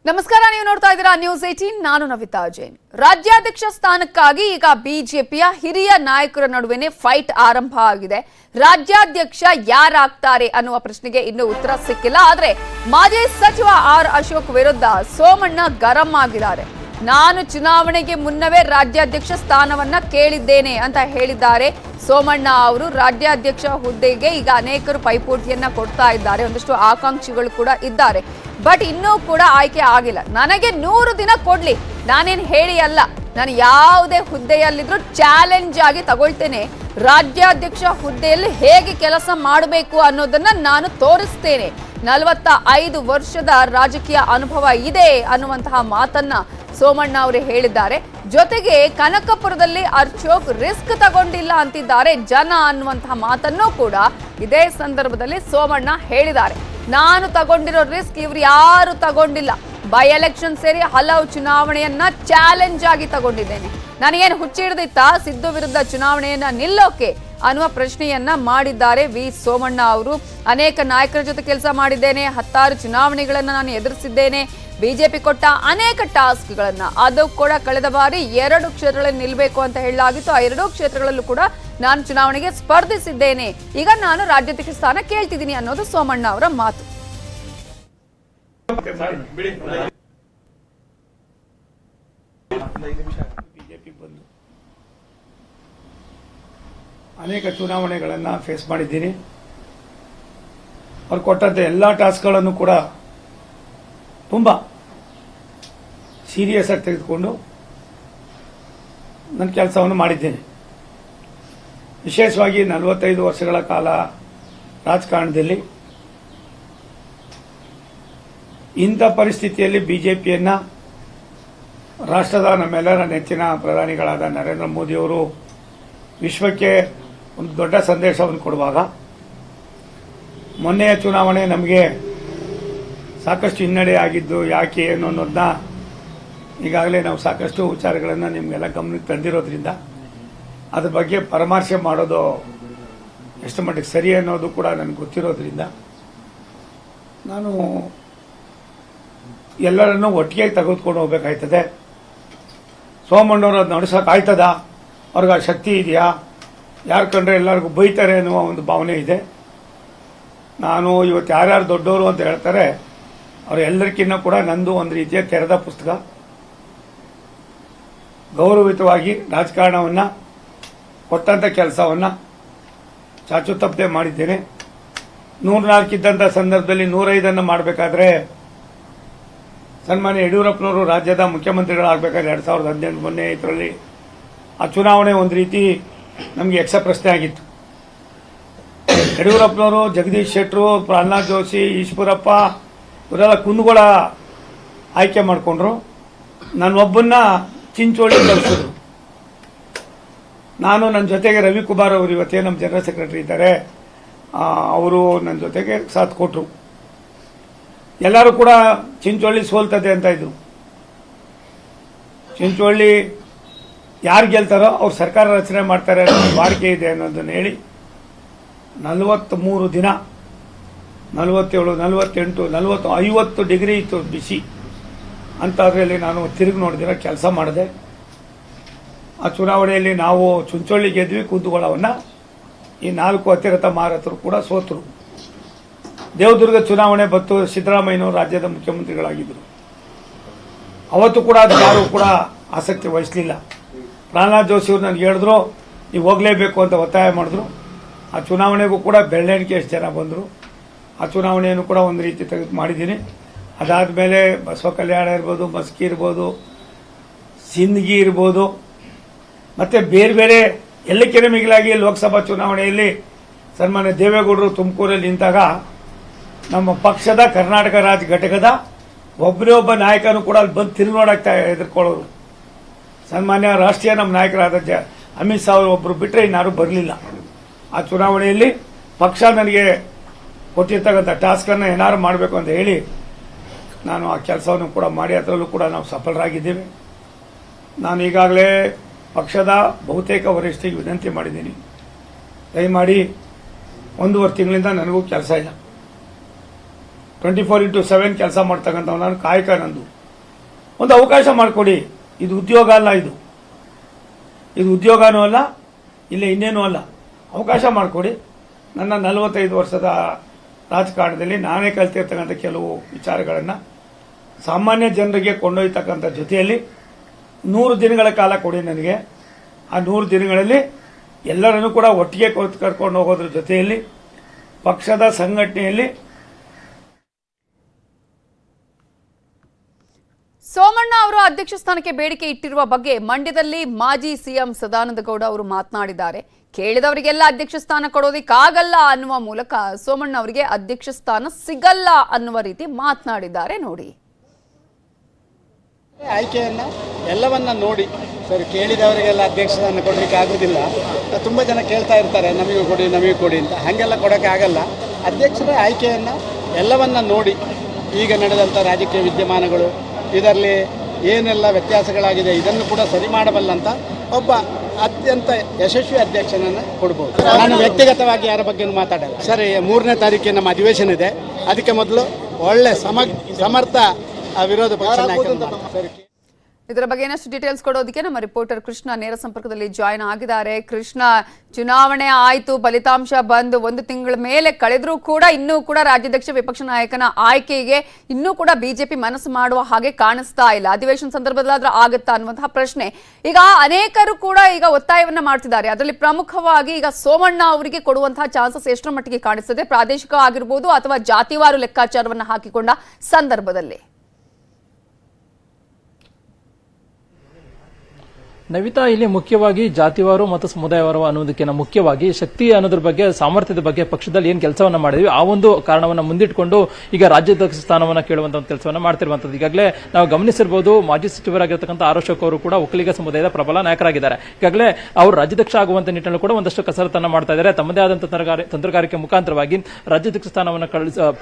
ನಮಸ್ಕಾರ, ನೀವು ನೋಡ್ತಾ ಇದ್ದೀರಾ ನ್ಯೂಸ್ 18. ನಾನು ನವಿತಾ ಜೈನ್. ರಾಜ್ಯಾಧ್ಯಕ್ಷ ಸ್ಥಾನಕ್ಕಾಗಿ ಈಗ ಬಿಜೆಪಿಯ ಹಿರಿಯ ನಾಯಕರ ನಡುವೆನೇ ಫೈಟ್ ಆರಂಭ ಆಗಿದೆ. ರಾಜ್ಯಾಧ್ಯಕ್ಷ ಯಾರಾಗ್ತಾರೆ ಅನ್ನುವ ಪ್ರಶ್ನೆಗೆ ಇನ್ನೂ ಉತ್ತರ ಸಿಕ್ಕಿಲ್ಲ. ಆದ್ರೆ ಮಾಜಿ ಸಚಿವ ಆರ್ ಅಶೋಕ್ ವಿರುದ್ಧ ಸೋಮಣ್ಣ ಗರಂ ಆಗಿದ್ದಾರೆ. ನಾನು ಚುನಾವಣೆಗೆ ಮುನ್ನವೇ ರಾಜ್ಯಾಧ್ಯಕ್ಷ ಸ್ಥಾನವನ್ನ ಕೇಳಿದ್ದೇನೆ ಅಂತ ಹೇಳಿದ್ದಾರೆ ಸೋಮಣ್ಣ ಅವರು. ರಾಜ್ಯಾಧ್ಯಕ್ಷ ಹುದ್ದೆಗೆ ಈಗ ಅನೇಕರು ಪೈಪೋಟಿಯನ್ನ ಕೊಡ್ತಾ ಇದ್ದಾರೆ, ಒಂದಷ್ಟು ಆಕಾಂಕ್ಷಿಗಳು ಕೂಡ ಇದ್ದಾರೆ. ಬಟ್ ಇನ್ನೂ ಕೂಡ ಆಯ್ಕೆ ಆಗಿಲ್ಲ. ನನಗೆ 100 ದಿನ ಕೊಡ್ಲಿ, ನಾನೇನು ಹೇಳಿ ಅಲ್ಲ, ನಾನು ಯಾವುದೇ ಹುದ್ದೆಯಲ್ಲಿದ್ರು ಚಾಲೆಂಜ್ ಆಗಿ ತಗೊಳ್ತೇನೆ. ರಾಜ್ಯಾಧ್ಯಕ್ಷ ಹುದ್ದೆಯಲ್ಲಿ ಹೇಗೆ ಕೆಲಸ ಮಾಡಬೇಕು ಅನ್ನೋದನ್ನ ನಾನು ತೋರಿಸ್ತೇನೆ. 45 ವರ್ಷದ ರಾಜಕೀಯ ಅನುಭವ ಇದೆ ಅನ್ನುವಂತಹ ಮಾತನ್ನ ಸೋಮಣ್ಣ ಅವರು ಹೇಳಿದ್ದಾರೆ. ಜೊತೆಗೆ ಕನಕಪುರದಲ್ಲಿ ಅಶೋಕ್ ರಿಸ್ಕ್ ತಗೊಂಡಿಲ್ಲ ಅಂತಿದ್ದಾರೆ ಜನ ಅನ್ನುವಂತಹ ಮಾತನ್ನು ಕೂಡ ಇದೇ ಸಂದರ್ಭದಲ್ಲಿ ಸೋಮಣ್ಣ ಹೇಳಿದ್ದಾರೆ. ನಾನು ತಗೊಂಡಿರೋ ರಿಸ್ಕ್ ಇವ್ರು ಯಾರು ತಗೊಂಡಿಲ್ಲ. ಬೈ ಎಲೆಕ್ಷನ್ ಸೇರಿ ಹಲವು ಚುನಾವಣೆಯನ್ನ ಚಾಲೆಂಜ್ ಆಗಿ ತಗೊಂಡಿದ್ದೇನೆ. ನನಗೇನು ಹುಚ್ಚಿಡ್ದಿತ್ತ ಸಿದ್ದು ವಿರುದ್ಧ ಚುನಾವಣೆಯನ್ನ ನಿಲ್ಲೋಕೆ ಅನ್ನುವ ಪ್ರಶ್ನೆಯನ್ನ ಮಾಡಿದ್ದಾರೆ ವಿ ಸೋಮಣ್ಣ ಅವರು. ಅನೇಕ ನಾಯಕರ ಜೊತೆ ಕೆಲಸ ಮಾಡಿದ್ದೇನೆ, 10 ಚುನಾವಣೆಗಳನ್ನ ನಾನು ಎದುರಿಸಿದ್ದೇನೆ. ಬಿಜೆಪಿ ಕೊಟ್ಟ ಅನೇಕ ಟಾಸ್ಕ್ಗಳನ್ನ, ಅದು ಕೂಡ ಕಳೆದ ಬಾರಿ 2 ಕ್ಷೇತ್ರಗಳಲ್ಲಿ ನಿಲ್ಲಬೇಕು ಅಂತ ಹೇಳಲಾಗಿತ್ತು. ಆ 2 ಕ್ಷೇತ್ರಗಳಲ್ಲೂ ಕೂಡ ನಾನು ಚುನಾವಣೆಗೆ ಸ್ಪರ್ಧಿಸಿದ್ದೇನೆ. ಈಗ ನಾನು ರಾಜ್ಯಾಧ್ಯಕ್ಷ ಸ್ಥಾನ ಕೇಳ್ತಿದ್ದೀನಿ ಅನ್ನೋದು ಸೋಮಣ್ಣ ಅವರ ಮಾತು. ಅನೇಕ ಚುನಾವಣೆಗಳನ್ನ ಫೇಸ್ ಮಾಡಿದ್ದೀನಿ. ಅವ್ರು ಕೊಟ್ಟಂತ ಎಲ್ಲಾ ಟಾಸ್ಕ್ಗಳನ್ನು ಕೂಡ ತುಂಬಾ ಸೀರಿಯಸ್ ಆಗಿ ತೆಗೆದುಕೊಂಡು ನನ್ನ ಕೆಲಸವನ್ನು ಮಾಡಿದ್ದೇನೆ. ವಿಶೇಷವಾಗಿ 45 ವರ್ಷಗಳ ಕಾಲ ರಾಜಕಾರಣದಲ್ಲಿ ಇಂಥ ಪರಿಸ್ಥಿತಿಯಲ್ಲಿ ಬಿಜೆಪಿಯನ್ನ ರಾಷ್ಟ್ರದ ನಮ್ಮೆಲ್ಲರ ನೆಚ್ಚಿನ ಪ್ರಧಾನಿಗಳಾದ ನರೇಂದ್ರ ಮೋದಿಯವರು ವಿಶ್ವಕ್ಕೆ ಒಂದು ದೊಡ್ಡ ಸಂದೇಶವನ್ನು ಕೊಡುವಾಗ ಮೊನ್ನೆಯ ಚುನಾವಣೆ ನಮಗೆ ಸಾಕಷ್ಟು ಹಿನ್ನಡೆ ಆಗಿದ್ದು ಯಾಕೆ ಏನು ಅನ್ನೋದನ್ನ ಈಗಾಗಲೇ ನಾವು ಸಾಕಷ್ಟು ವಿಚಾರಗಳನ್ನು ನಿಮಗೆಲ್ಲ ಗಮನಕ್ಕೆ ತಂದಿರೋದ್ರಿಂದ ಅದ್ರ ಬಗ್ಗೆ ಪರಾಮರ್ಶೆ ಮಾಡೋದು ಎಷ್ಟು ಮಟ್ಟಿಗೆ ಸರಿ ಅನ್ನೋದು ಕೂಡ ನನಗೆ ಗೊತ್ತಿರೋದ್ರಿಂದ ನಾನು ಎಲ್ಲರನ್ನೂ ಒಟ್ಟಿಗೆ ತೆಗೆದುಕೊಂಡು ಹೋಗ್ಬೇಕಾಯ್ತದೆ. ಸೋಮಣ್ಣವರು ಅದು ನಡೆಸೋಕ್ಕಾಯ್ತದ, ಅವ್ರಿಗೆ ಆ ಶಕ್ತಿ ಇದೆಯಾ, ಯಾರು ಕಂಡ್ರೆ ಎಲ್ಲರಿಗೂ ಬೈತಾರೆ ಅನ್ನುವ ಒಂದು ಭಾವನೆ ಇದೆ. ನಾನು ಇವತ್ತು ಯಾರ್ಯಾರು ದೊಡ್ಡವರು ಅಂತ ಹೇಳ್ತಾರೆ ಅವ್ರು ಎಲ್ಲರಿಗಿನ್ನ ಕೂಡ ನಂದು ಒಂದು ರೀತಿಯ ತೆರೆದ ಪುಸ್ತಕ. ಗೌರವಿತವಾಗಿ ರಾಜಕಾರಣವನ್ನ ಕೊಟ್ಟಂತ ಕೆಲಸವನ್ನ ಚಾಚು ತಪ್ಪದೆ ಮಾಡಿದ್ದೇನೆ. 104 ಇದ್ದಂಥ ಸಂದರ್ಭದಲ್ಲಿ 105 ಮಾಡಬೇಕಾದ್ರೆ ಸನ್ಮಾನ್ಯ ಯಡಿಯೂರಪ್ಪನವರು ರಾಜ್ಯದ ಮುಖ್ಯಮಂತ್ರಿಗಳಾಗಬೇಕಾದ್ರೆ 2018 ಮೊನ್ನೆ ಇದರಲ್ಲಿ ಆ ಚುನಾವಣೆ ಒಂದು ರೀತಿ ನಮಗೆ ಯಕ್ಷ ಪ್ರಶ್ನೆ ಆಗಿತ್ತು. ಯಡಿಯೂರಪ್ಪನವರು, ಜಗದೀಶ್ ಶೆಟ್ಟರು, ಪ್ರಹ್ಲಾದ್ ಜೋಶಿ, ಈಶ್ವರಪ್ಪ ಇವರೆಲ್ಲ ಕುಂದುಗಳ ಆಯ್ಕೆ ಮಾಡಿಕೊಂಡ್ರು. ನಾನೊಬ್ಬನ್ನ ಚಿಂಚೋಳಿ ಕಳಿಸಿದ್ರು. ನಾನು ನನ್ನ ಜೊತೆಗೆ ರವಿಕುಮಾರ್ ಅವರು ಇವತ್ತೇ ನಮ್ಮ ಜನರಲ್ ಸೆಕ್ರೆಟರಿ ಇದ್ದಾರೆ, ಅವರು ನನ್ನ ಜೊತೆಗೆ ಸಾಥ್ ಕೊಟ್ಟರು. ಎಲ್ಲರೂ ಕೂಡ ಚಿಂಚೋಳಿ ಸೋಲ್ತದೆ ಅಂತ ಇದ್ರು. ಚಿಂಚೋಳಿ ಯಾರು ಗೆಲ್ತಾರೋ ಅವ್ರು ಸರ್ಕಾರ ರಚನೆ ಮಾಡ್ತಾರೆ ಅನ್ನೋ ಬಾರಿಕೆ ಇದೆ ಅನ್ನೋದನ್ನು ಹೇಳಿ 43 ದಿನ 47, 48, 40, 50 ಡಿಗ್ರಿ ಇತ್ತು ಬಿಸಿ. ಅಂಥದ್ರಲ್ಲಿ ನಾನು ತಿರುಗಿ ನೋಡಿದಿರೋ ಕೆಲಸ ಮಾಡಿದೆ. ಆ ಚುನಾವಣೆಯಲ್ಲಿ ನಾವು ಚಿಂಚೋಳಿ ಗೆದ್ವಿ. ಕುಂದಗೋಳವನ್ನ ಈ 4 ಅತಿರಥ ಮಹಾರಥರು ಕೂಡ ಸೋತರು. ದೇವದುರ್ಗ ಚುನಾವಣೆ ಬತ್ತು, ಸಿದ್ದರಾಮಯ್ಯನವರು ರಾಜ್ಯದ ಮುಖ್ಯಮಂತ್ರಿಗಳಾಗಿದ್ದರು. ಅವತ್ತು ಕೂಡ ಅದು ಯಾರು ಕೂಡ ಆಸಕ್ತಿ ವಹಿಸಲಿಲ್ಲ. ಪ್ರಹ್ಲಾದ್ ಜೋಶಿ ಅವರು ನನಗೆ ಹೇಳಿದ್ರು ನೀವು ಹೋಗಲೇಬೇಕು ಅಂತ ಒತ್ತಾಯ ಮಾಡಿದ್ರು. ಆ ಚುನಾವಣೆಗೂ ಕೂಡ ಬೆಳ್ಳಣಿಕೆ ಎಷ್ಟು ಜನ ಬಂದರು. ಆ ಚುನಾವಣೆಯನ್ನು ಕೂಡ ಒಂದು ರೀತಿ ತೆಗೆದು ಮಾಡಿದ್ದೀನಿ. ಅದಾದ ಮೇಲೆ ಬಸವ ಕಲ್ಯಾಣ ಇರ್ಬೋದು, ಮಸ್ಕಿ ಇರ್ಬೋದು, ಸಿಂದಗಿ ಇರ್ಬೋದು, ಮತ್ತೆ ಬೇರೆ ಬೇರೆ ಎಲ್ಲಕ್ಕಿಂತ ಮಿಗಿಲಾಗಿ ಲೋಕಸಭಾ ಚುನಾವಣೆಯಲ್ಲಿ ಸನ್ಮಾನ್ಯ ದೇವೇಗೌಡರು ತುಮಕೂರಲ್ಲಿ ನಿಂತಾಗ ನಮ್ಮ ಪಕ್ಷದ ಕರ್ನಾಟಕ ರಾಜ್ಯ ಘಟಕದ ಒಬ್ಬನೇ ಒಬ್ಬ ನಾಯಕನು ಕೂಡ ಅಲ್ಲಿ ಬಂದು ತಿರುಗಿ ನೋಡಕ್ತಾ ಎದುರ್ಕೊಳ್ಳೋರು. ಸನ್ಮಾನ್ಯ ರಾಷ್ಟ್ರೀಯ ನಮ್ಮ ನಾಯಕರಾದ ಅಮಿತ್ ಶಾ ಅವರು ಒಬ್ಬರು ಬಿಟ್ಟರೆ ಇನ್ನಾರು ಬರಲಿಲ್ಲ. ಆ ಚುನಾವಣೆಯಲ್ಲಿ ಪಕ್ಷ ನನಗೆ ಕೊಟ್ಟಿರ್ತಕ್ಕಂಥ ಟಾಸ್ಕನ್ನು ಏನಾರು ಮಾಡಬೇಕು ಅಂತ ಹೇಳಿ ನಾನು ಆ ಕೆಲಸವನ್ನು ಕೂಡ ಮಾಡಿ ಅದರಲ್ಲೂ ಕೂಡ ನಾವು ಸಫಲರಾಗಿದ್ದೇವೆ. ನಾನು ಈಗಾಗಲೇ ಪಕ್ಷದ ಬಹುತೇಕ ವರಿಷ್ಠರಿಗೆ ವಿನಂತಿ ಮಾಡಿದ್ದೀನಿ, ದಯಮಾಡಿ 1.5 ತಿಂಗಳಿಂದ ನನಗೂ ಕೆಲಸ ಇಲ್ಲ. 24/7 ಕೆಲಸ ಮಾಡ್ತಕ್ಕಂಥವ್ ನಾನು, ಕಾಯಕ ನಂದು. ಒಂದು ಅವಕಾಶ ಮಾಡಿಕೊಡಿ. ಇದು ಉದ್ಯೋಗ ಅಲ್ಲ, ಇದು ಉದ್ಯೋಗನೂ ಅಲ್ಲ, ಇಲ್ಲ ಇನ್ನೇನೂ ಅಲ್ಲ. ಅವಕಾಶ ಮಾಡಿಕೊಡಿ. ನನ್ನ 45 ವರ್ಷದ ರಾಜಕಾರಣದಲ್ಲಿ ನಾನೇ ಕಲ್ತಿರ್ತಕ್ಕಂಥ ಕೆಲವು ವಿಚಾರಗಳನ್ನು ಸಾಮಾನ್ಯ ಜನರಿಗೆ ಕೊಂಡೊಯ್ತಕ್ಕಂಥ ಜೊತೆಯಲ್ಲಿ 100 ದಿನಗಳ ಕಾಲ ಕೊಡಿ ನನಗೆ. ಆ 100 ದಿನಗಳಲ್ಲಿ ಎಲ್ಲರನ್ನೂ ಕೂಡ ಒಟ್ಟಿಗೆ ಕರ್ಕೊಂಡು ಹೋಗೋದ್ರ ಜೊತೆಯಲ್ಲಿ ಪಕ್ಷದ ಸಂಘಟನೆಯಲ್ಲಿ ಸೋಮಣ್ಣ ಅವರು ಅಧ್ಯಕ್ಷ ಸ್ಥಾನಕ್ಕೆ ಬೇಡಿಕೆ ಇಟ್ಟಿರುವ ಬಗ್ಗೆ ಮಂಡ್ಯದಲ್ಲಿ ಮಾಜಿ ಸಿಎಂ ಸದಾನಂದ ಗೌಡ ಅವರು ಮಾತನಾಡಿದ್ದಾರೆ. ಕೇಳಿದವರಿಗೆಲ್ಲ ಅಧ್ಯಕ್ಷ ಸ್ಥಾನ ಕೊಡೋದಿಕ್ಕಾಗಲ್ಲ ಅನ್ನುವ ಮೂಲಕ ಸೋಮಣ್ಣ ಅವರಿಗೆ ಅಧ್ಯಕ್ಷ ಸ್ಥಾನ ಸಿಗಲ್ಲ ಅನ್ನುವ ರೀತಿ ಮಾತನಾಡಿದ್ದಾರೆ. ನೋಡಿ, ಆಯ್ಕೆಯನ್ನ ಎಲ್ಲವನ್ನ ನೋಡಿ ಸರ್, ಕೇಳಿದವರಿಗೆಲ್ಲ ಅಧ್ಯಕ್ಷ ಸ್ಥಾನ ಕೊಡ್ಲಿಕ್ಕೆ ಆಗುದಿಲ್ಲ. ತುಂಬ ಜನ ಕೇಳ್ತಾ ಇರ್ತಾರೆ ನಮಗೂ ಕೊಡಿ ಅಂತ. ಹಾಗೆಲ್ಲ ಕೊಡೋಕ್ಕೆ ಆಗಲ್ಲ. ಅಧ್ಯಕ್ಷರ ಆಯ್ಕೆಯನ್ನ ಎಲ್ಲವನ್ನ ನೋಡಿ ಈಗ ನಡೆದಂಥ ರಾಜಕೀಯ ವಿದ್ಯಮಾನಗಳು, ಇದರಲ್ಲಿ ಏನೆಲ್ಲ ವ್ಯತ್ಯಾಸಗಳಾಗಿದೆ, ಇದನ್ನು ಕೂಡ ಸರಿ ಮಾಡಬಲ್ಲಂತ ಒಬ್ಬ ಅತ್ಯಂತ ಯಶಸ್ವಿ ಅಧ್ಯಕ್ಷನನ್ನು ಕೊಡ್ಬೋದು. ನಾನು ವ್ಯಕ್ತಿಗತವಾಗಿ ಯಾರ ಬಗ್ಗೆನೂ ಮಾತಾಡಲ್ಲ ಸರ್. 3ನೇ ತಾರೀಕಿಗೆ ನಮ್ಮ ಅಧಿವೇಶನ ಇದೆ. ಅದಕ್ಕೆ ಮೊದಲು ಒಳ್ಳೆ ಸಮರ್ಥ ವಿರೋಧ ಪಕ್ಷ ನಾಯಕರು. ಇದರ ಬಗ್ಗೆ ಇನ್ನಷ್ಟು ಡೀಟೇಲ್ಸ್ ಕೊಡೋದಕ್ಕೆ ನಮ್ಮ ರಿಪೋರ್ಟರ್ ಕೃಷ್ಣ ನೇರ ಸಂಪರ್ಕದಲ್ಲಿ ಜಾಯ್ನ್ ಆಗಿದ್ದಾರೆ. ಕೃಷ್ಣ, ಚುನಾವಣೆ ಆಯ್ತು, ಫಲಿತಾಂಶ ಬಂದು 1 ತಿಂಗಳ ಮೇಲೆ ಕಳೆದ್ರೂ ಕೂಡ ಇನ್ನೂ ಕೂಡ ರಾಜ್ಯಾಧ್ಯಕ್ಷ ವಿಪಕ್ಷ ನಾಯಕನ ಆಯ್ಕೆಗೆ ಇನ್ನೂ ಕೂಡ ಬಿಜೆಪಿ ಮನಸ್ಸು ಮಾಡುವ ಹಾಗೆ ಕಾಣಿಸ್ತಾ ಇಲ್ಲ. ಅಧಿವೇಶನ ಸಂದರ್ಭದಲ್ಲಾದ್ರೂ ಆಗುತ್ತಾ ಅನ್ನುವಂತಹ ಪ್ರಶ್ನೆ ಈಗ ಅನೇಕರು ಕೂಡ ಈಗ ಒತ್ತಾಯವನ್ನ ಮಾಡ್ತಿದ್ದಾರೆ. ಅದರಲ್ಲಿ ಪ್ರಮುಖವಾಗಿ ಈಗ ಸೋಮಣ್ಣ ಅವರಿಗೆ ಕೊಡುವಂತಹ ಚಾನ್ಸಸ್ ಎಷ್ಟರ ಮಟ್ಟಿಗೆ ಕಾಣಿಸ್ತದೆ, ಪ್ರಾದೇಶಿಕ ಆಗಿರ್ಬೋದು ಅಥವಾ ಜಾತಿವಾರು ಲೆಕ್ಕಾಚಾರವನ್ನ ಹಾಕಿಕೊಂಡ ಸಂದರ್ಭದಲ್ಲಿ? ನವಿತಾ, ಇಲ್ಲಿ ಮುಖ್ಯವಾಗಿ ಜಾತಿವಾರು ಮತ್ತು ಸಮುದಾಯವಾರು ಅನ್ನೋದಕ್ಕಿಂತ ಮುಖ್ಯವಾಗಿ ಶಕ್ತಿ ಅನ್ನೋದ್ರ ಬಗ್ಗೆ, ಸಾಮರ್ಥ್ಯದ ಬಗ್ಗೆ ಪಕ್ಷದಲ್ಲಿ ಏನ್ ಕೆಲಸವನ್ನ ಮಾಡಿದ್ವಿ ಆ ಒಂದು ಕಾರಣವನ್ನ ಮುಂದಿಟ್ಕೊಂಡು ಈಗ ರಾಜ್ಯಾಧ್ಯಕ್ಷ ಸ್ಥಾನವನ್ನ ಕೇಳುವಂತ ಒಂದು ಕೆಲಸವನ್ನ ಮಾಡ್ತಿರುವಂತದ್ದು. ಈಗಾಗಲೇ ನಾವು ಗಮನಿಸಿರಬಹುದು, ಮಾಜಿ ಸಚಿವರಾಗಿರ್ತಕ್ಕಂಥ ಆರ್ ಅಶೋಕ್ ಅವರು ಕೂಡ ಒಕ್ಕಲಿಗ ಸಮುದಾಯದ ಪ್ರಬಲ ನಾಯಕರಾಗಿದ್ದಾರೆ. ಈಗಾಗಲೇ ಅವರು ರಾಜ್ಯಾಧ್ಯಕ್ಷ ಆಗುವಂತ ನಿಟ್ಟಿನಲ್ಲಿ ಕೂಡ ಒಂದಷ್ಟು ಕಸರತ್ತನ್ನ ಮಾಡ್ತಾ ಇದ್ದಾರೆ. ತಮ್ಮದೇ ಆದಂತಹ ತಂತ್ರಗಾರಿಕೆ ಮುಖಾಂತರವಾಗಿ ರಾಜ್ಯಾಧ್ಯಕ್ಷ ಸ್ಥಾನವನ್ನು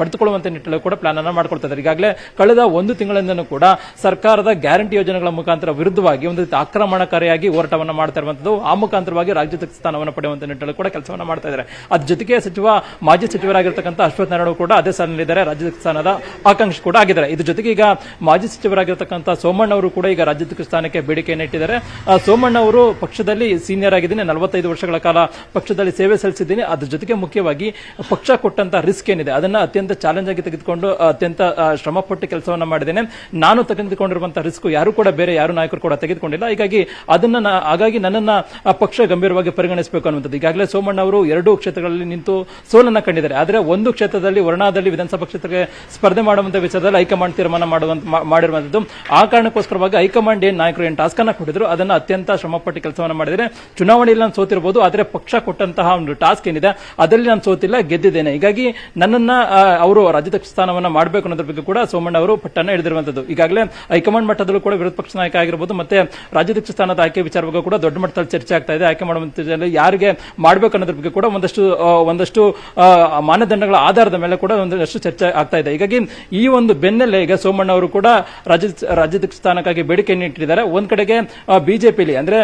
ಪಡೆದುಕೊಳ್ಳುವಂತ ನಿಟ್ಟಿನಲ್ಲಿ ಕೂಡ ಪ್ಲಾನ್ ಅನ್ನ ಮಾಡ್ಕೊಳ್ತಾ ಇದ್ದಾರೆ. ಈಗಾಗಲೇ ಕಳೆದ 1 ತಿಂಗಳಿಂದಲೂ ಕೂಡ ಸರ್ಕಾರದ ಗ್ಯಾರಂಟಿ ಯೋಜನೆಗಳ ಮುಖಾಂತರ ವಿರುದ್ಧವಾಗಿ ಒಂದು ಆಕ್ರಮಣಕಾರಿಯಾಗಿ ಹೋರಾಟವನ್ನು ಮಾಡ್ತಾ ಇರುವಂತದ್ದು, ಆ ಮುಖಾಂತರವಾಗಿ ರಾಜ್ಯಾಧ್ಯಕ್ಷ ಸ್ಥಾನವನ್ನು ಪಡೆಯುವಂತ ನಿಟ್ಟಿನಲ್ಲಿ ಕೂಡ ಕೆಲಸವನ್ನು ಮಾಡ್ತಾ ಇದ್ದಾರೆ. ಅದ್ರ ಜೊತೆಗೆ ಮಾಜಿ ಸಚಿವರಾಗಿರ್ತಕ್ಕಂಥ ಅಶ್ವಥ್ ನಾರಾಯಣ ಕೂಡ ಅದೇ ಸಾಲಿನಲ್ಲಿದ್ದಾರೆ, ರಾಜ್ಯಾಧ್ಯಕ್ಷ ಸ್ಥಾನದ ಆಕಾಂಕ್ಷಿ ಕೂಡ ಆಗಿದ್ದಾರೆ. ಇದ್ರ ಜೊತೆಗೆ ಈಗ ಮಾಜಿ ಸಚಿವರಾಗಿರ್ತಕ್ಕಂಥ ಸೋಮಣ್ಣ ಅವರು ಕೂಡ ಈಗ ರಾಜ್ಯಾಧ್ಯಕ್ಷ ಸ್ಥಾನಕ್ಕೆ ಬೇಡಿಕೆಯನ್ನು ಇಟ್ಟಿದ್ದಾರೆ. ಸೋಮಣ್ಣ ಅವರು ಪಕ್ಷದಲ್ಲಿ ಸೀನಿಯರ್ ಆಗಿದ್ದೀನಿ, 45 ವರ್ಷಗಳ ಕಾಲ ಪಕ್ಷದಲ್ಲಿ ಸೇವೆ ಸಲ್ಲಿಸಿದ್ದೀನಿ. ಅದ್ರ ಜೊತೆಗೆ ಮುಖ್ಯವಾಗಿ ಪಕ್ಷ ಕೊಟ್ಟಂತ ರಿಸ್ಕ್ ಏನಿದೆ ಅದನ್ನ ಅತ್ಯಂತ ಚಾಲೆಂಜ್ ಆಗಿ ತೆಗೆದುಕೊಂಡು ಅತ್ಯಂತ ಶ್ರಮಪಟ್ಟು ಕೆಲಸವನ್ನ ಮಾಡಿದ್ದೇನೆ. ನಾನು ತೆಗೆದುಕೊಂಡಿರುವಂತಹ ರಿಸ್ಕ್ ಯಾರು ಕೂಡ ಬೇರೆ ಯಾರು ನಾಯಕರು ಕೂಡ ತೆಗೆದುಕೊಂಡಿಲ್ಲ. ಹಾಗಾಗಿ ನನ್ನನ್ನ ಪಕ್ಷ ಗಂಭೀರವಾಗಿ ಪರಿಗಣಿಸಬೇಕು ಅನ್ನುವಂಥದ್ದು. ಈಗಾಗಲೇ ಸೋಮಣ್ಣ ಅವರು 2 ಕ್ಷೇತ್ರಗಳಲ್ಲಿ ನಿಂತು ಸೋಲನ್ನ ಕಂಡಿದ್ದಾರೆ. ಆದರೆ ಒಂದು ಕ್ಷೇತ್ರದಲ್ಲಿ ವರ್ಣಾದಲ್ಲಿ ವಿಧಾನಸಭಾ ಕ್ಷೇತ್ರಕ್ಕೆ ಸ್ಪರ್ಧೆ ಮಾಡುವಂತಹ ವಿಚಾರದಲ್ಲಿ ಹೈಕಮಾಂಡ್ ತೀರ್ಮಾನ ಮಾಡಿರುವಂತದ್ದು. ಆ ಕಾರಣಕ್ಕೋಸ್ಕರವಾಗಿ ಹೈಕಮಾಂಡ್ ಏನ್ ನಾಯಕರು ಏನ್ ಟಾಸ್ಕ್ ಅನ್ನ ಕೊಟ್ಟಿದ್ರು ಅದನ್ನ ಅತ್ಯಂತ ಶ್ರಮಪಟ್ಟು ಕೆಲಸವನ್ನ ಮಾಡಿದರೆ. ಚುನಾವಣೆಯಲ್ಲಿ ನಾನು ಸೋತಿರಬಹುದು, ಆದರೆ ಪಕ್ಷ ಕೊಟ್ಟಂತಹ ಒಂದು ಟಾಸ್ಕ್ ಏನಿದೆ ಅದರಲ್ಲಿ ನಾನು ಸೋತಿಲ್ಲ, ಗೆದ್ದಿದ್ದೇನೆ. ಹೀಗಾಗಿ ನನ್ನನ್ನ ಅವರು ರಾಜ್ಯಾಧ್ಯಕ್ಷ ಸ್ಥಾನವನ್ನ ಮಾಡಬೇಕು ಅನ್ನೋದ್ರ ಬಗ್ಗೆ ಕೂಡ ಸೋಮಣ್ಣ ಅವರು ಪಟ್ಟನ್ನ ಹಿಡಿದಿರುವಂತದ್ದು. ಈಗಾಗಲೇ ಹೈಕಮಾಂಡ್ ಮಟ್ಟದಲ್ಲೂ ಕೂಡ ವಿರೋಧ ಪಕ್ಷ ನಾಯಕ ಆಗಿರಬಹುದು ಮತ್ತೆ ರಾಜ್ಯಾಧ್ಯಕ್ಷ ಸ್ಥಾನದ ಆಯ್ಕೆ ವಿಚಾರವಾಗಿ ಕೂಡ ದೊಡ್ಡ ಮಟ್ಟದಲ್ಲಿ ಚರ್ಚೆ ಆಗ್ತಾ ಇದೆ. ಆಯ್ಕೆ ಮಾಡುವಂತ ಯಾರಿಗೆ ಮಾಡಬೇಕು ಅನ್ನೋದ್ರ ಬಗ್ಗೆ ಕೂಡ ಒಂದಷ್ಟು ಮಾನದಂಡಗಳ ಆಧಾರದ ಮೇಲೆ ಕೂಡ ಒಂದಷ್ಟು ಚರ್ಚೆ ಆಗ್ತಾ ಇದೆ. ಹೀಗಾಗಿ ಈ ಒಂದು ಬೆನ್ನಲ್ಲೇ ಈಗ ಸೋಮಣ್ಣ ಅವರು ಕೂಡ ರಾಜ್ಯಾಧ್ಯಕ್ಷ ಸ್ಥಾನಕ್ಕಾಗಿ ಬೇಡಿಕೆಯನ್ನು ಇಟ್ಟಿದ್ದಾರೆ. ಒಂದ್ ಕಡೆಗೆ ಬಿಜೆಪಿಲಿ ಅಂದ್ರೆ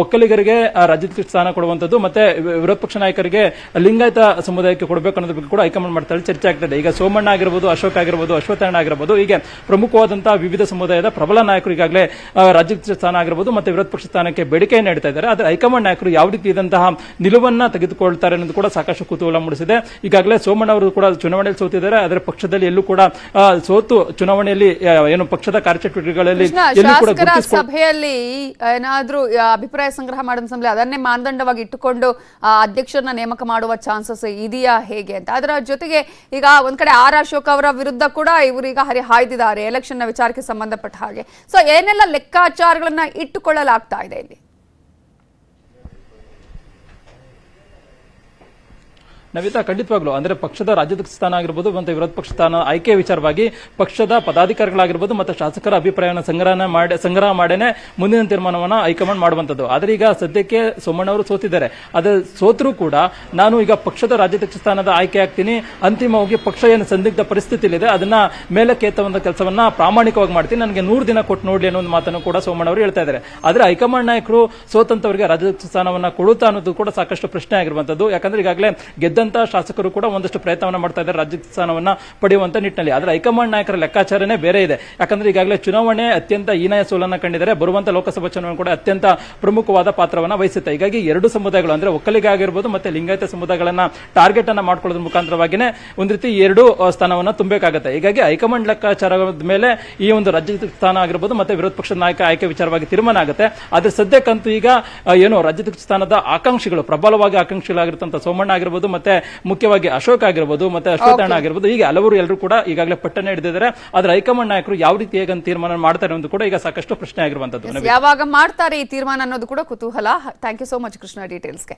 ಒಕ್ಕಲಿಗರಿಗೆ ರಾಜ್ಯಾಧ್ಯಕ್ಷ ಸ್ಥಾನ ಕೊಡುವಂತದ್ದು ಮತ್ತೆ ವಿರೋಧ ಪಕ್ಷ ನಾಯಕರಿಗೆ ಲಿಂಗಾಯತ ಸಮುದಾಯಕ್ಕೆ ಕೊಡಬೇಕು ಅನ್ನೋದ್ರ ಬಗ್ಗೆ ಕೂಡ ಹೈಕಮಾಂಡ್ ಮಾಡ್ತಾ ಚರ್ಚೆ ಆಗ್ತದೆ. ಈಗ ಸೋಮಣ್ಣ ಆಗಿರಬಹುದು, ಅಶೋಕ್ ಆಗಿರಬಹುದು, ಅಶ್ವತ್ಥನಾರಾಯಣ ಆಗಿರಬಹುದು, ಹೀಗೆ ಪ್ರಮುಖವಾದಂತಹ ವಿವಿಧ ಸಮುದಾಯದ ಪ್ರಬಲ ನಾಯಕರು ಈಗಾಗಲೇ ರಾಜ್ಯಾಧ್ಯಕ್ಷ ಸ್ಥಾನ ಆಗಿರಬಹುದು ಮತ್ತೆ ವಿರೋಧ ಪಕ್ಷ ಸ್ಥಾನಕ್ಕೆ ಬೇಡಿಕೆಯನ್ನು ನೀಡ್ತಾ ಇದ್ದಾರೆ. ಆದರೆ ಹೈಕಮಾಂಡ್ ನಾಯಕರು ಯಾವ ರೀತಿ ಇದಂತಹ ನಿಲುವನ್ನ ತೆಗೆದುಕೊಳ್ತಾರೆ ಅನ್ನೋದು ಕೂಡ ಸಾಕಷ್ಟು ಕುತೂಹಲ ಮೂಡಿಸಿದೆ. ಈಗಾಗಲೇ ಸೋಮಣ್ಣ ಅವರು ಕೂಡ ಚುನಾವಣೆಯಲ್ಲಿ ಸೋತಿದ್ದಾರೆ. ಆದರೆ ಪಕ್ಷದಲ್ಲಿ ಎಲ್ಲೂ ಕೂಡ ಸೋತು ಚುನಾವಣೆಯಲ್ಲಿ ಏನು ಪಕ್ಷದ ಕಾರ್ಯಚಟುವಟಿಕೆಗಳಲ್ಲಿ ಸಭೆಯಲ್ಲಿ ಏನಾದ್ರೂ ಅಭಿಪ್ರಾಯ ಸಂಗ್ರಹ ಮಾಡಿದ ಸಮಯ ಅದನ್ನೇ ಮಾನದಂಡವಾಗಿ ಇಟ್ಟುಕೊಂಡು ಅಧ್ಯಕ್ಷರನ್ನ ನೇಮಕ ಮಾಡುವ ಚಾನ್ಸಸ್ ಇದೆಯಾ ಹೇಗೆ ಅಂತ. ಅದರ ಜೊತೆಗೆ ಈಗ ಒಂದ್ ಕಡೆ ಆರ್ ಅಶೋಕ್ ಅವರ ವಿರುದ್ಧ ಕೂಡ ಇವರು ಈಗ ಹರಿಹಾಯ್ದಿದ್ದಾರೆ ಎಲೆಕ್ಷನ್ ನ ವಿಚಾರಕ್ಕೆ ಸಂಬಂಧಪಟ್ಟ ಹಾಗೆ. ಸೊ ಏನೆಲ್ಲ ಲೆಕ್ಕಾಚಾರಗಳನ್ನ ಇಟ್ಟುಕೊಳ್ಳಲಾಗ್ತಾ ಇದೆ ಇಲ್ಲಿ? ನವಿತಾ, ಖಂಡಿತವಾಗ್ಲು ಅಂದ್ರೆ ಪಕ್ಷದ ರಾಜ್ಯಾಧ್ಯಕ್ಷ ಸ್ಥಾನ ಆಗಿರ್ಬೋದು ಮತ್ತೆ ವಿರೋಧ ಪಕ್ಷ ಸ್ಥಾನ ಆಯ್ಕೆ ವಿಚಾರವಾಗಿ ಪಕ್ಷದ ಪದಾಧಿಕಾರಿಗಳಾಗಿರ್ಬೋದು ಮತ್ತೆ ಶಾಸಕರ ಅಭಿಪ್ರಾಯವನ್ನು ಸಂಗ್ರಹ ಮಾಡೇನೆ ಮುಂದಿನ ತೀರ್ಮಾನವನ್ನ ಹೈಕಮಾಂಡ್ ಮಾಡುವಂತದ್ದು. ಆದ್ರೆ ಈಗ ಸದ್ಯಕ್ಕೆ ಸೋಮಣ್ಣ ಅವರು ಸೋತಿದ್ದಾರೆ. ಅದೇ ಸೋತರೂ ಕೂಡ ನಾನು ಈಗ ಪಕ್ಷದ ರಾಜ್ಯಾಧ್ಯಕ್ಷ ಸ್ಥಾನದ ಆಯ್ಕೆ ಆಗ್ತೀನಿ, ಅಂತಿಮವಾಗಿ ಪಕ್ಷ ಏನು ಸಂದಿಗ್ಧ ಪರಿಸ್ಥಿತಿಲಿದೆ ಅದನ್ನ ಮೇಲಕ್ಕೆ ಎತ್ತುವಂತ ಕೆಲಸವನ್ನ ಪ್ರಾಮಾಣಿಕವಾಗಿ ಮಾಡ್ತೀನಿ, ನನಗೆ 100 ದಿನ ಕೊಟ್ಟು ನೋಡ್ಲಿ ಅನ್ನೋ ಒಂದು ಮಾತನ್ನು ಕೂಡ ಸೋಮಣ್ಣ ಅವರು ಹೇಳ್ತಾ ಇದ್ದಾರೆ. ಆದ್ರೆ ಹೈಕಮಾಂಡ್ ನಾಯಕರು ಸೋತಂತವರಿಗೆ ರಾಜ್ಯಾಧ್ಯಕ್ಷ ಸ್ಥಾನವನ್ನ ಕೊಡುತ್ತಾ ಅನ್ನೋದು ಕೂಡ ಸಾಕಷ್ಟು ಪ್ರಶ್ನೆ ಆಗಿರುವಂತದ್ದು. ಯಾಕಂದ್ರೆ ಈಗಾಗಲೇ ಗೆದ್ದ ಇದ್ದಂತಹ ಶಾಸಕರು ಕೂಡ ಒಂದಷ್ಟು ಪ್ರಯತ್ನವನ್ನ ಮಾಡ್ತಾ ಇದ್ದಾರೆ ರಾಜ್ಯ ಸ್ಥಾನವನ್ನ ಪಡೆಯುವಂತ ನಿಟ್ಟಿನಲ್ಲಿ. ಆದ್ರೆ ಹೈಕಮಾಂಡ್ ನಾಯಕರ ಲೆಕ್ಕಾಚಾರನೇ ಬೇರೆ ಇದೆ. ಯಾಕಂದ್ರೆ ಈಗಾಗಲೇ ಚುನಾವಣೆ ಅತ್ಯಂತ ಹೀನಾಯ ಸೋಲನ್ನ ಕಂಡಿದ್ದಾರೆ. ಬರುವಂತ ಲೋಕಸಭಾ ಚುನಾವಣೆ ಕೂಡ ಅತ್ಯಂತ ಪ್ರಮುಖವಾದ ಪಾತ್ರವನ್ನ ವಹಿಸುತ್ತೆ. ಹೀಗಾಗಿ ಎರಡು ಸಮುದಾಯಗಳು ಅಂದ್ರೆ ಒಕ್ಕಲಿಗ ಆಗಿರ್ಬೋದು ಮತ್ತೆ ಲಿಂಗಾಯತ ಸಮುದಾಯಗಳನ್ನ ಟಾರ್ಗೆಟ್ ಅನ್ನ ಮಾಡ್ಕೊಳ್ಳೋದ್ರ ಮುಖಾಂತರವಾಗಿನೇ ಒಂದ್ ರೀತಿ ಎರಡು ಸ್ಥಾನವನ್ನ ತುಂಬಬೇಕಾಗುತ್ತೆ. ಹೀಗಾಗಿ ಹೈಕಮಾಂಡ್ ಲೆಕ್ಕಾಚಾರದ ಮೇಲೆ ಈ ಒಂದು ರಾಜ್ಯ ಸ್ಥಾನ ಆಗಿರ್ಬೋದು ಮತ್ತೆ ವಿರೋಧ ಪಕ್ಷದ ನಾಯಕ ಆಯ್ಕೆ ವಿಚಾರವಾಗಿ ತೀರ್ಮಾನ ಆಗುತ್ತೆ. ಆದ್ರೆ ಸದ್ಯಕ್ಕಂತೂ ಈಗ ಏನು ರಾಜ್ಯಾಧ್ಯಕ್ಷ ಸ್ಥಾನದ ಆಕಾಂಕ್ಷಿಗಳು ಪ್ರಬಲವಾಗಿ ಆಕಾಂಕ್ಷಿಗಳಾಗಿರ್ತಂತ ಸೋಮಣ್ಣ ಆಗಿರ್ಬೋದು ಮತ್ತೆ ಮುಖ್ಯವಾಗಿ ಅಶೋಕ್ ಆಗಿರ್ಬೋದು ಮತ್ತೆ ಅಶ್ವತ್ಥಣ್ಣ ಆಗಿರ್ಬೋದು ಹೀಗೆ ಹಲವರು ಎಲ್ಲರೂ ಕೂಡ ಈಗಾಗಲೇ ಪಟ್ಟಣ ಹಿಡಿದಿದ್ದಾರೆ. ಆದ್ರೆ ಹೈಕಮಾಂಡ್ ನಾಯಕರು ಯಾವ ರೀತಿ ಹೇಗೆ ತೀರ್ಮಾನ ಮಾಡ್ತಾರೆ ಅನ್ನೋದು ಕೂಡ ಈಗ ಸಾಕಷ್ಟು ಪ್ರಶ್ನೆ ಆಗಿರುವಂತದ್ದು. ಯಾವಾಗ ಮಾಡ್ತಾರೆ ಈ ತೀರ್ಮಾನ ಅನ್ನೋದು ಕೂಡ ಕುತೂಹಲ. Thank you so much Krishna ಡೀಟೇಲ್ಸ್ಗೆ.